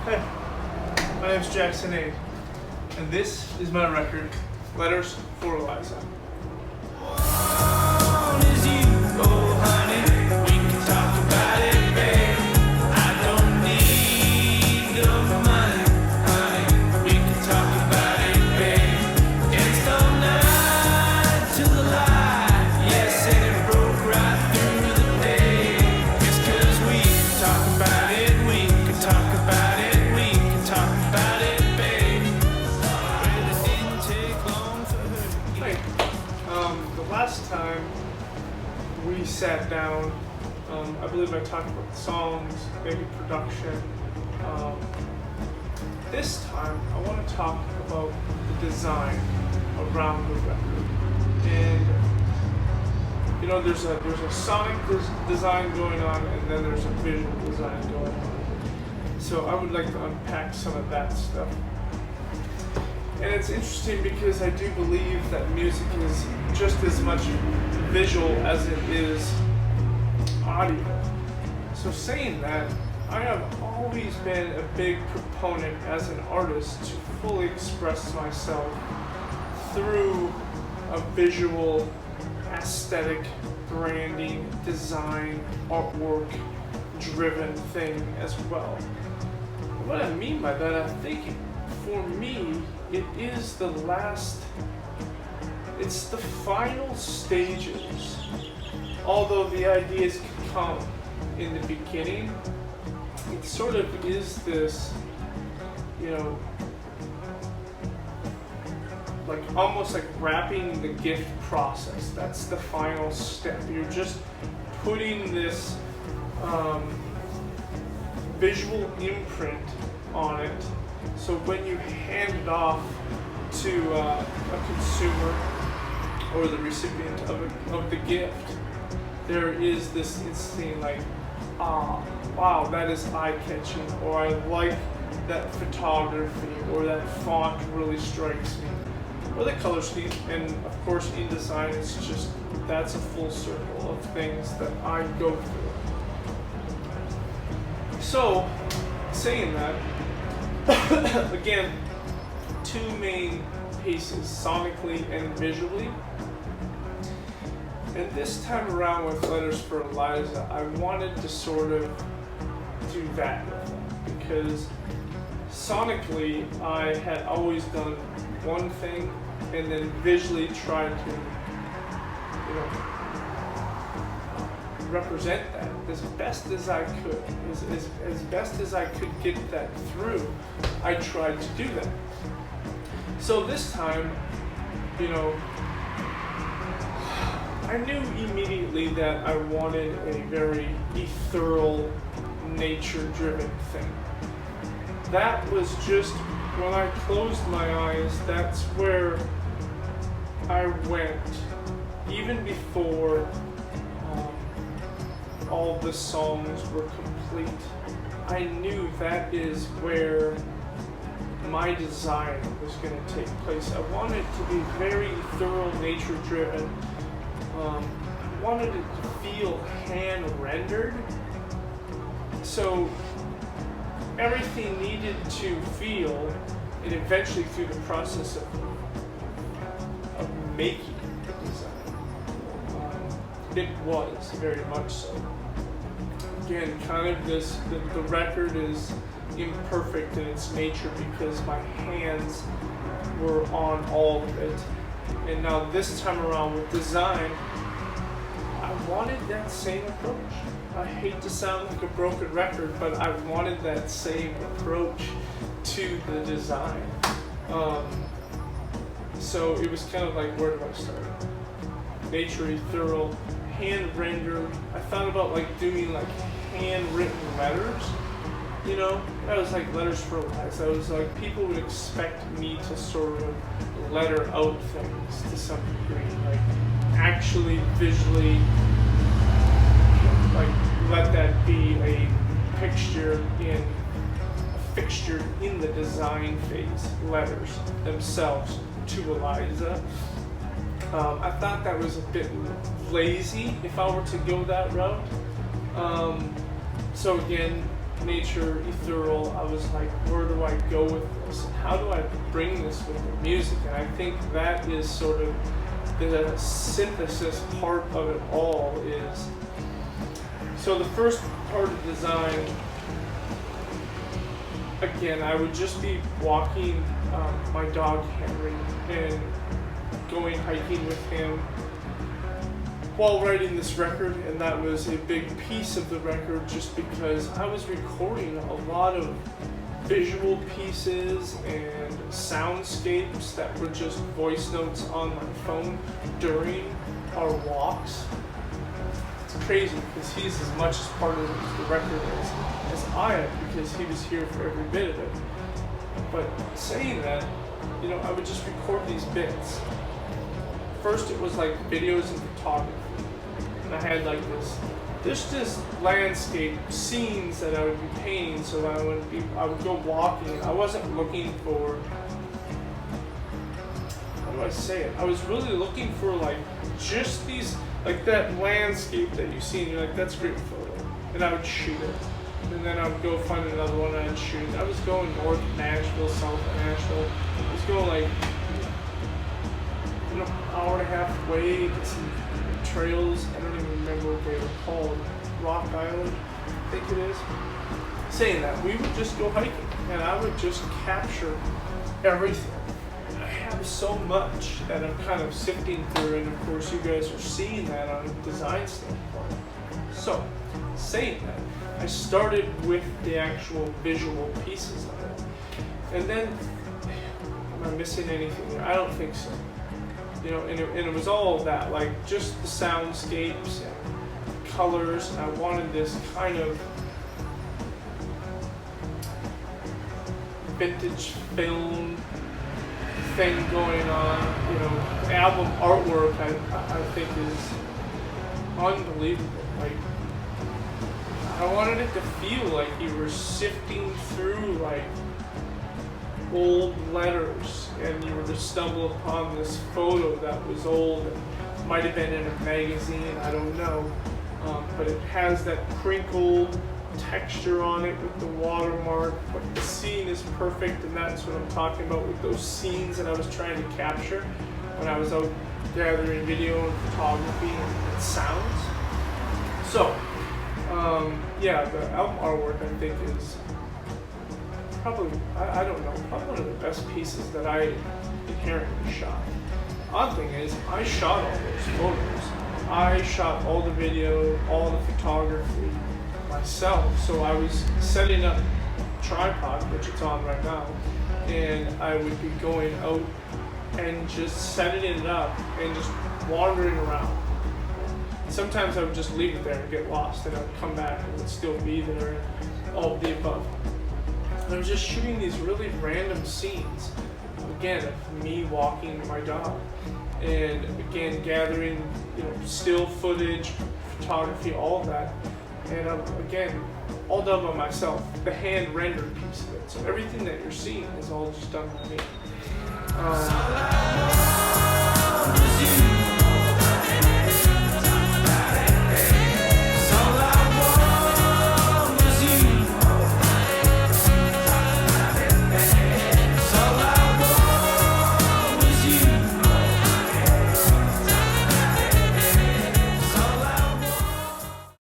Hey, my name's Jackson Aide, and this is my record, Letters for Eliza. Last time we sat down, I believe I talked about the songs, maybe production. This time I want to talk about the design around the record. And you know, there's a sonic design going on, and then there's a visual design going on. So I would like to unpack some of that stuff. And it's interesting because I do believe that music is just as much visual as it is audio. So saying that, I have always been a big proponent as an artist to fully express myself through a visual, aesthetic, branding, design, artwork driven thing as well. What I mean by that, I think for me, it is it's the final stages. Although the ideas can come in the beginning, it sort of is this, you know, like almost like wrapping the gift process. That's the final step. You're just putting this visual imprint on it. So when you hand it off to a consumer or the recipient of the gift, there is this instant like, wow, that is eye-catching, or I like that photography, or that font really strikes me, or the color scheme. And of course in design, it's just, that's a full circle of things that I go through. So saying that, again, two main pieces, sonically and visually. And this time around with Letters for Eliza, I wanted to sort of do that with them, because sonically I had always done one thing and then visually tried to, you know, represent that as best as I could, as best as I could get that through. I tried to do that. So this time, you know, I knew immediately that I wanted a very ethereal, nature-driven thing. That was just, when I closed my eyes, that's where I went, even before all the songs were complete. I knew that is where my design was going to take place. I wanted it to be very thorough, nature-driven. I wanted it to feel hand-rendered. So everything needed to feel, and eventually through the process of making the design, it was very much so. Again, kind of this, the record is imperfect in its nature because my hands were on all of it. And now this time around with design, I wanted that same approach. I hate to sound like a broken record, but I wanted that same approach to the design. So it was kind of like, where do I start? Nature, ethereal, hand rendered. I thought about like doing like handwritten letters, you know. That was like Letters for Eliza. I was like, people would expect me to sort of letter out things to some degree, like actually visually, like let that be a fixture in the design phase. Letters themselves to Eliza. I thought that was a bit lazy if I were to go that route. So again, nature, ethereal. I was like, where do I go with this? And how do I bring this with the music? And I think that is sort of the synthesis part of it all is, so the first part of design, again, I would just be walking my dog Henry and going hiking with him while writing this record, and that was a big piece of the record just because I was recording a lot of visual pieces and soundscapes that were just voice notes on my phone during our walks. It's crazy because he's as much as part of the record as I am, because he was here for every bit of it. But saying that, you know, I would just record these bits. First it was like videos and photography, and I had like this landscape scenes that I would be painting. So I would go walking. I wasn't looking for, how do I say it? I was really looking for like just these, like that landscape that you see and you're like, that's a great photo, and I would shoot it. And then I would go find another one and I'd shoot it. I was going north of Nashville, south of Nashville. I was going like, you know, hour and a half away to some trails. I don't even remember what they were called. Rock Island, I think it is. Saying that, we would just go hiking and I would just capture everything. I have so much that I'm kind of sifting through, and of course you guys are seeing that on a design standpoint. So, saying that, I started with the actual visual pieces of it. And then, am I missing anything there? I don't think so. You know, and it was all of that, like just the soundscapes and colors. And I wanted this kind of vintage film thing going on. You know, album artwork I think is unbelievable. Like, I wanted it to feel like you were sifting through like old letters and you were to stumble upon this photo that was old and might have been in a magazine, I don't know, but it has that crinkled texture on it with the watermark, but the scene is perfect, and that's what I'm talking about with those scenes that I was trying to capture when I was out gathering video and photography and sounds. So yeah, the album artwork I think is probably, I don't know, probably one of the best pieces that I inherently shot. Odd thing is, I shot all those photos. I shot all the video, all the photography myself. So I was setting up a tripod, which it's on right now, and I would be going out and just setting it up and just wandering around. Sometimes I would just leave it there and get lost, and I would come back and it would still be there, and all of the above. And I was just shooting these really random scenes, again, of me walking my dog, and again, gathering, you know, still footage, photography, all of that. And again, all done by myself, the hand rendered piece of it. So everything that you're seeing is all just done by me.